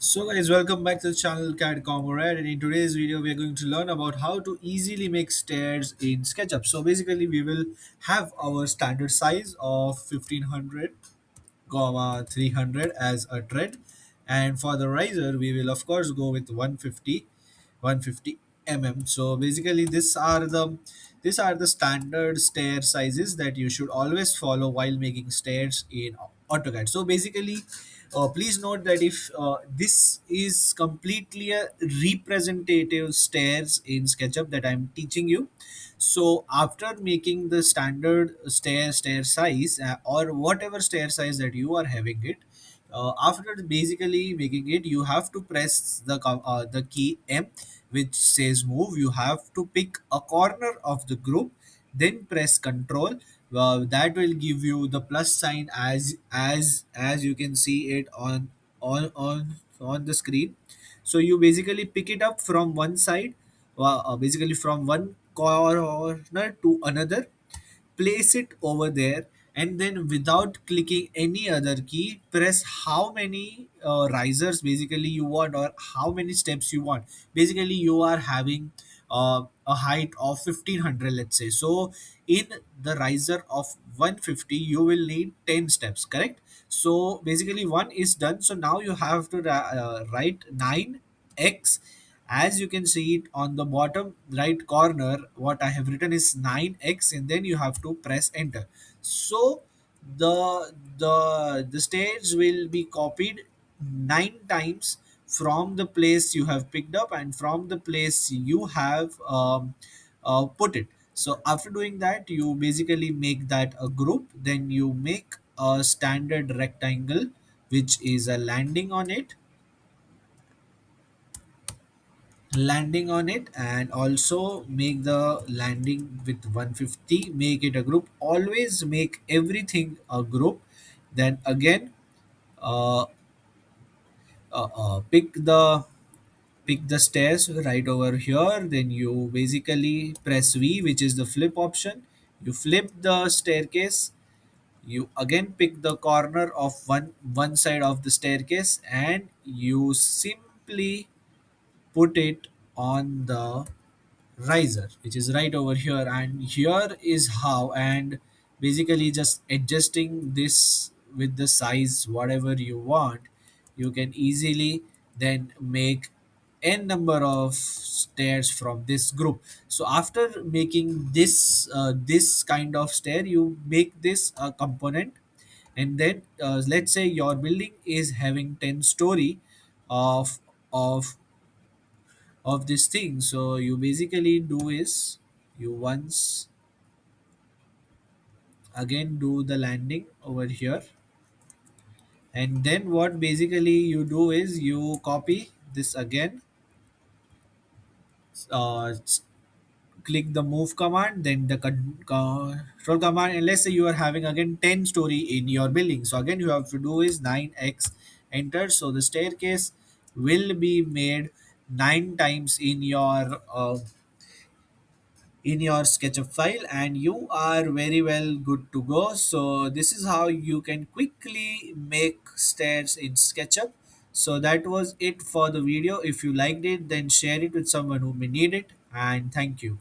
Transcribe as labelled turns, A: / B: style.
A: So guys, welcome back to the channel Cat Comrade, and in today's video we are going to learn about how to easily make stairs in SketchUp. So basically we will have our standard size of 1500 comma 300 as a tread, and for the riser we will of course go with 150 so basically these are the standard stair sizes that you should always follow while making stairs in AutoCAD. So basically please note that if this is completely a representative stairs in SketchUp that I'm teaching you. So after making the standard stair size, or whatever stair size that you are having it, after basically making it, you have to press the key M, which says move. You have to pick a corner of the group, then press Control. That will give you the plus sign as you can see it on the screen. So you basically pick it up from one side, basically from one corner to another, place it over there, and then without clicking any other key, press how many risers basically you want, or how many steps you want. Basically you are having a height of 1500, let's say. So in the riser of 150 you will need 10 steps, correct? So basically one is done. So now you have to write 9x. As you can see it on the bottom right corner, what I have written is 9x, and then you have to press enter. So the stage will be copied 9 times from the place you have picked up and from the place you have put it. So after doing that, you basically make that a group, then you make a standard rectangle which is a landing on it, and also make the landing with 150, make it a group. Always make everything a group. Then again, uh, pick the stairs right over here. Then you basically press V, which is the flip option. You flip the staircase. You again pick the corner of one side of the staircase, and you simply put it on the riser, which is right over here. And here is how, and basically just adjusting this with the size whatever you want, you can easily then make n number of stairs from this group. So after making this kind of stair, you make this a component. And then let's say your building is having 10 story of of this thing. So you basically do is, you once again do the landing over here, and then what basically you do is you copy this again, s- click the move command, then the control command, and let's say you are having again 10 story in your building. So again you have to do is 9x, enter. So the staircase will be made 9 times in your SketchUp file, and you are very well good to go. So this is how you can quickly make stairs in SketchUp. So that was it for the video. If you liked it, then share it with someone who may need it, and thank you.